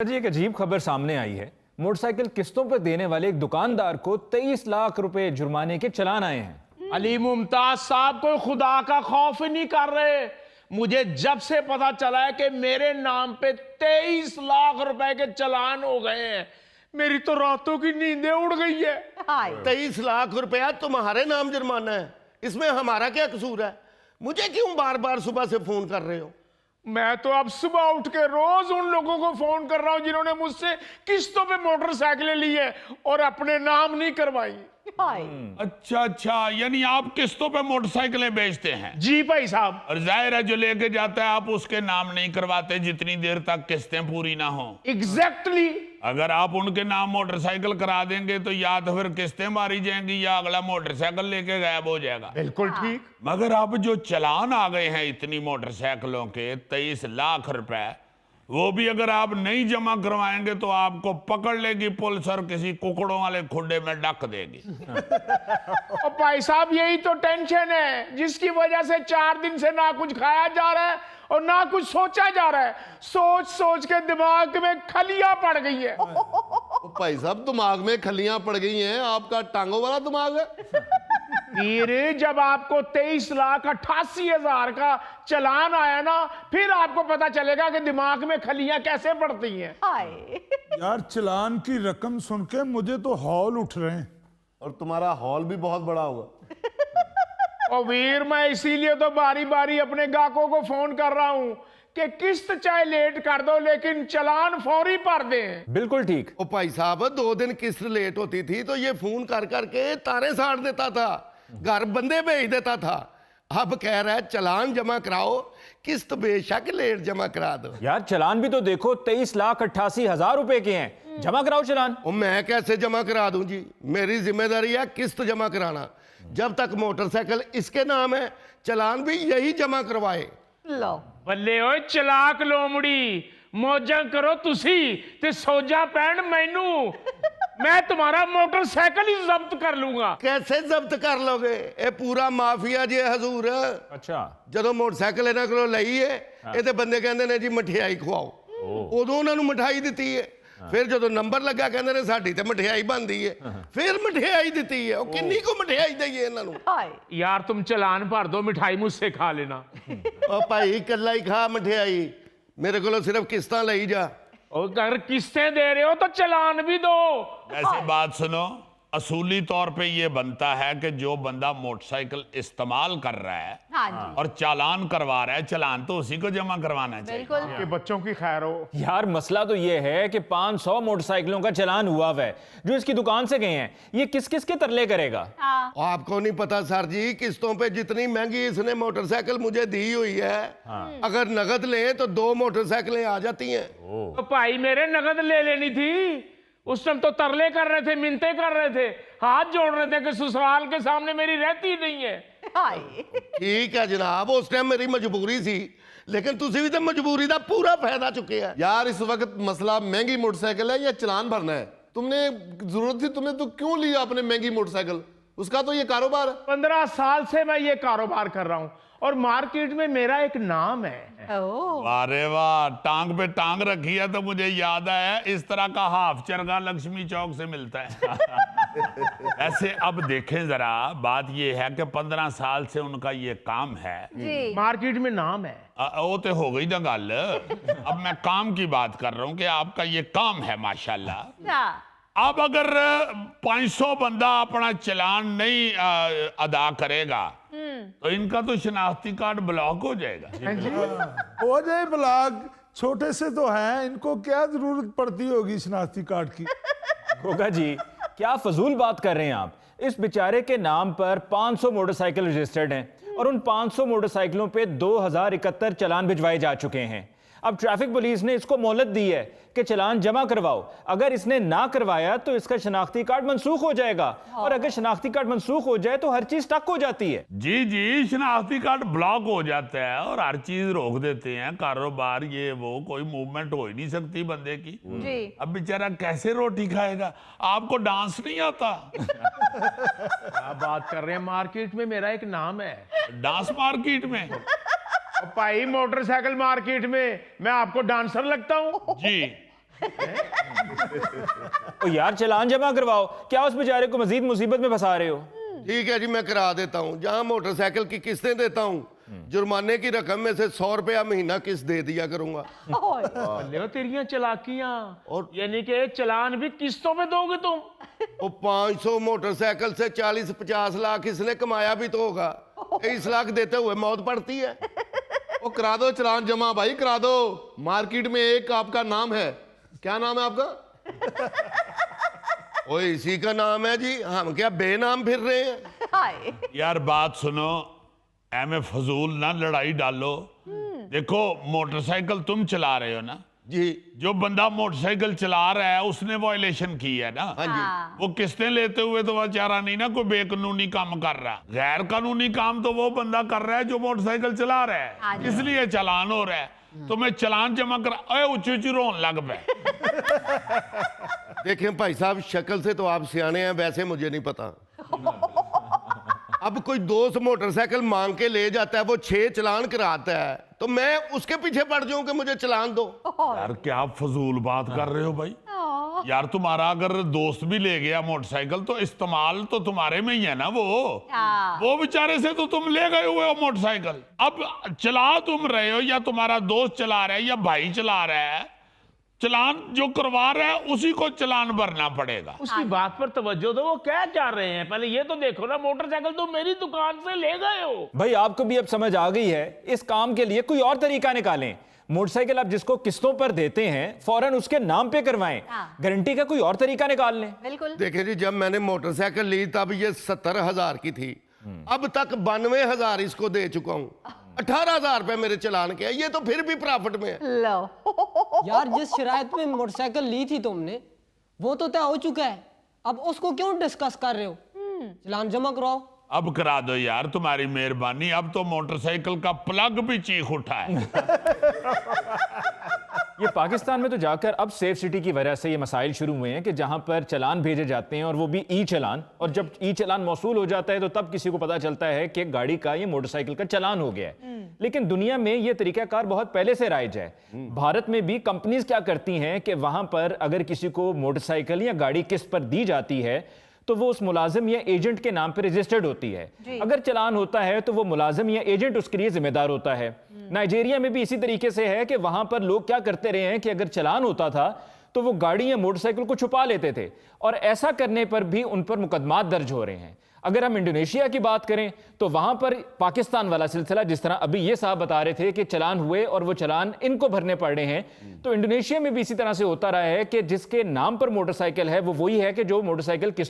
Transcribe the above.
जी एक अजीब खबर सामने आई है। मोटरसाइकिल किस्तों पर देने वाले एक दुकानदार को 23 लाख रुपए जुर्माने के चालान आए हैं। अली मुमताज साहब कोई खुदा का खौफ ही नहीं कर रहे। मुझे जब से पता चला है कि मेरे नाम पे 23 लाख रुपए के चालान हो गए हैं, मेरी तो रातों की नींदें उड़ गई है। 23 लाख रुपया तुम्हारे नाम जुर्माना है, इसमें हमारा क्या कसूर है? मुझे क्यों बार बार सुबह से फोन कर रहे हो? मैं तो अब सुबह उठ के रोज उन लोगों को फोन कर रहा हूं जिन्होंने मुझसे किस्तों पे मोटरसाइकिलें ली है और अपने नाम नहीं करवाई। अच्छा, यानी आप किस्तों पे मोटरसाइकिलें बेचते हैं? जी भाई साहब। और जाहिर है जो लेके जाता है आप उसके नाम नहीं करवाते जितनी देर तक किस्तें पूरी ना हो। एग्जैक्टली। अगर आप उनके नाम मोटरसाइकिल करा देंगे तो या तो फिर किस्तें मारी जाएंगी या अगला मोटरसाइकिल लेके गायब हो जाएगा। बिल्कुल ठीक। मगर अब जो चालान आ गए हैं इतनी मोटरसाइकिलों के 23 लाख रुपए, वो भी अगर आप नहीं जमा करवाएंगे तो आपको पकड़ लेगी पुलिस और किसी कुकड़ों वाले खुड्डे में डक देगी। और भाई साहब यही तो टेंशन है जिसकी वजह से 4 दिन से ना कुछ खाया जा रहा है और ना कुछ सोचा जा रहा है। सोच सोच के दिमाग में खलियां पड़ गई है। भाई साहब दिमाग में खलियां पड़ गई हैं, आपका टांगों वाला दिमाग है। फिर जब आपको 23,88,000 का चालान आया ना, फिर आपको पता चलेगा कि दिमाग में खलियां कैसे पड़ती हैं। यार चालान की रकम सुन के मुझे तो हौल उठ रहे हैं। और तुम्हारा हॉल भी बहुत बड़ा होगा। और वीर मैं इसीलिए तो बारी बारी अपने ग्राहकों को फोन कर रहा हूं कि किस्त चाहे लेट कर दो लेकिन चालान फौरी भर दें। बिल्कुल ठीक। ओ भाई साहब 2 दिन किस्त लेट होती थी तो ये फोन कर करके तारे साड़ देता था, घर बंदे भेज देता था। अब कह रहा है चालान जमा कराओ, किस्त बेशक लेट जमा करा दो। यार चालान भी तो देखो 23,88,000 रुपए के हैं। जमा कराओ चालान। और मैं कैसे जमा करा दूं जी? मेरी जिम्मेदारी है किस्त जमा कराना। जब तक मोटरसाइकिल इसके नाम है चालान भी यही जमा करवाए। लो बल्ले ओए चलाक लोमड़ी, मौजा करो तुसी ते सोजा पैण मैनू। मैं तुम्हारा मोटरसाइकिल ही जब्त कर लूंगा। कैसे जब्त कर लोगे? ये पूरा माफिया जी हजूर। अच्छा ਜਦੋਂ ਮੋਟਰਸਾਈਕਲ ਇਹਨਾਂ ਕੋਲੋਂ ਲਈ ਹੈ ਇਹ ਤੇ ਬੰਦੇ ਕਹਿੰਦੇ ਨੇ ਜੀ ਮਠਿਆਈ ਖਵਾਓ। ਉਦੋਂ ਉਹਨਾਂ ਨੂੰ ਮਠਾਈ ਦਿੱਤੀ ਹੈ, ਫਿਰ ਜਦੋਂ ਨੰਬਰ ਲੱਗਾ ਕਹਿੰਦੇ ਨੇ ਸਾਡੀ ਤੇ ਮਠਿਆਈ ਬਣਦੀ ਹੈ, ਫਿਰ ਮਠਿਆਈ ਦਿੱਤੀ ਹੈ। ਉਹ ਕਿੰਨੀ ਕੁ ਮਠਿਆਈ ਦਈਏ ਇਹਨਾਂ ਨੂੰ? यार तुम चालान भर दो, मिठाई मुझसे खा लेना। ਉਹ ਭਾਈ ਇਕੱਲਾ ਹੀ ਖਾ ਮਠਿਆਈ, ਮੇਰੇ ਕੋਲੋਂ ਸਿਰਫ किस्तां ਲਈ ਜਾ। और अगर किस्तें दे रहे हो तो चालान भी दो। ऐसे बात सुनो, असूली तौर पे ये बनता है कि जो बंदा मोटरसाइकिल इस्तेमाल कर रहा है हाँ जी और चालान करवा रहा है, चालान तो उसी को जमा करवाना चाहिए। बिल्कुल। कि बच्चों की खैर हो। यार मसला तो ये है कि 500 मोटरसाइकिलों का चालान हुआ हुआ है जो इसकी दुकान से गए हैं। ये किस किस के तरले करेगा? आपको नहीं पता सर जी, किस्तों पे जितनी महंगी इसने मोटरसाइकिल मुझे दी हुई है, अगर नगद लें तो 2 मोटरसाइकिलें आ जाती हैं। तो भाई मेरे नगद ले लेनी थी। उस टाइम तो तरले कर रहे थे, मिन्नतें कर रहे थे, हाथ जोड़ रहे थे कि ससुराल के सामने मेरी रहती नहीं है। ठीक है जनाब, उस टाइम मेरी मजबूरी थी, लेकिन तुसी भी तो मजबूरी का पूरा फायदा चुके हैं। यार इस वक्त मसला महंगी मोटरसाइकिल है या चालान भरना है? तुमने जरूरत थी, तुमने तो क्यों लिया अपने महंगी मोटरसाइकिल? उसका तो ये कारोबार है। 15 साल से मैं ये कारोबार कर रहा हूं और मार्केट में मेरा एक नाम है। अरे वाह, टांग पे टांग रखी है। तो मुझे याद आया इस तरह का हाफ चरगा लक्ष्मी चौक से मिलता है। ऐसे अब देखें जरा, बात ये है कि 15 साल से उनका ये काम है जी। मार्केट में नाम है। वो तो हो गई ना गल। अब मैं काम की बात कर रहा हूँ कि आपका ये काम है माशाल्लाह। अब अगर 500 बंदा अपना चालान नहीं अदा करेगा तो इनका तो शनाख्ती कार्ड ब्लॉक हो जाएगा। हो जाए ब्लॉक, छोटे से तो हैं, इनको क्या जरूरत पड़ती होगी शनाख्ती कार्ड की? गोगा जी क्या फजूल बात कर रहे हैं आप? इस बेचारे के नाम पर 500 मोटरसाइकिल रजिस्टर्ड हैं और उन 500 मोटरसाइकिलों पे 2071 चालान भिजवाए जा चुके हैं। अब ट्रैफिक पुलिस ने इसको मोहलत दी है कि चालान जमा करवाओ। अगर इसने ना करवाया तो इसका शनाख्ती कार्ड मनसूख हो जाएगा और अगर शनाख्ती कार्ड मनसूख हो जाए तो हर चीज स्टक हो जाती है। जी, शनाख्ती कार्ड ब्लॉक हो जाता है और हर चीज रोक देते हैं, कारोबार ये वो, कोई मूवमेंट हो ही नहीं सकती बंदे की। जी। अब बेचारा कैसे रोटी खाएगा? आपको डांस नहीं आता? क्या बात कर रहे हैं? मार्केट में मेरा एक नाम है। डांस मार्केट में? भाई मोटरसाइकिल मार्केट में मैं आपको डांसर लगता हूं? जी ओ यार चलान जमा करवाओ, क्या उस बेचारे को मजीद मुसीबत में फंसा रहे हो? ठीक है जी, मैं करा देता हूँ। जहाँ मोटरसाइकिल की किस्तें देता हूँ, जुर्माने की रकम में से 100 रुपया महीना किस्त दे दिया करूंगा। बल्ले तेरियां चलाकियां। और यानी कि चलान भी किस्तों पे दोगे तुम? वो 500 मोटरसाइकिल से 40-50 लाख इसने कमाया भी तो होगा। 23 लाख देते हुए मौत पड़ती है। वो करा दो चलान जमा भाई, करा दो। मार्केट में एक आपका नाम है, क्या नाम है आपका? वो इसी का नाम है जी, हम क्या बेनाम फिर रहे हैं? यार बात सुनो, एमे फजूल ना लड़ाई डालो। देखो मोटरसाइकिल तुम चला रहे हो ना जी। जो बंदा मोटरसाइकिल चला रहा है उसने वायलेशन की है ना। हाँ जी। वो किस्तें लेते हुए तो बेचारा नहीं ना कोई बेकानूनी काम कर रहा। गैर कानूनी काम तो वो बंदा कर रहा है जो मोटरसाइकिल चला रहा है, इसलिए चालान हो रहा है। तो मैं चालान जमा कर ऊंची ऊंची रोन लग पे। देखें भाई साहब, शक्ल से तो आप सियाने हैं, वैसे मुझे नहीं पता। अब कोई दोस्त मोटरसाइकिल मांग के ले जाता है, वो 6 चालान कराता है, तो मैं उसके पीछे पड़ जाऊं कि मुझे चालान दो? यार क्या फजूल बात कर रहे हो भाई। यार तुम्हारा अगर दोस्त भी ले गया मोटरसाइकिल तो इस्तेमाल तो तुम्हारे में ही है ना। वो बेचारे से तो तुम ले गए हुए हो मोटरसाइकिल। अब चला तुम रहे हो या तुम्हारा दोस्त चला रहा है या भाई चला रहा है, चलान जो करवा रहा है उसी को चलान भरना पड़ेगा। उसकी बात पर तवज्जो दो, वो क्या चाह रहे हैं पहले ये तो देखो ना। मोटरसाइकिल तो मेरी दुकान से ले गए हो। भाई आपको भी अब समझ आ गई है, इस काम के लिए कोई और तरीका निकालें। मोटरसाइकिल आप जिसको किस्तों पर देते हैं फौरन उसके नाम पे करवाएं। गारंटी का कोई और तरीका निकाल लें। बिल्कुल। देखिए जी, जब मैंने मोटरसाइकिल ली तब ये 70,000 की थी, अब तक 92,000 इसको दे चुका हूँ। 18,000 रुपए मेरे चलान के, ये तो फिर भी प्रॉफिट में है। लो यार जिस शरायत में मोटरसाइकिल ली थी तुमने वो तो तय हो चुका है, अब उसको क्यों डिस्कस कर रहे हो? चलान जमा कराओ। अब करा दो यार, तुम्हारी मेहरबानी। अब तो मोटरसाइकिल का प्लग भी चीख उठा है। ये पाकिस्तान में तो जाकर अब सेफ सिटी की वजह से ये मसाइल शुरू हुए हैं कि जहां पर चालान भेजे जाते हैं और वो भी ई चालान, और जब ई चालान मौसूल हो जाता है तो तब किसी को पता चलता है कि गाड़ी का ये मोटरसाइकिल का चालान हो गया है। लेकिन दुनिया में ये तरीकाकार बहुत पहले से राइज है। भारत में भी कंपनीज क्या करती हैं कि वहां पर अगर किसी को मोटरसाइकिल या गाड़ी किस्त पर दी जाती है तो वो उस मुलाजिम या एजेंट के नाम पर रजिस्टर्ड होती है। अगर चालान होता है तो वो मुलाजिम या एजेंट उसके लिए जिम्मेदार होता है। नाइजीरिया में भी इसी तरीके से है कि वहां पर लोग क्या करते रहे हैं कि अगर चालान होता था तो वो गाड़ी या मोटरसाइकिल को छुपा लेते थे, और ऐसा करने पर भी उन पर मुकदमात दर्ज हो रहे हैं। अगर हम इंडोनेशिया की बात करें तो वहां पर पाकिस्तान वाला सिलसिला, जिस तरह अभी ये साहब बता रहे थे कि चालान हुए और वो चालान इनको भरने पड़ रहे हैं, तो इंडोनेशिया में भी इसी तरह से होता रहा है कि जिसके नाम पर मोटरसाइकिल है वो वही है कि जो मोटरसाइकिल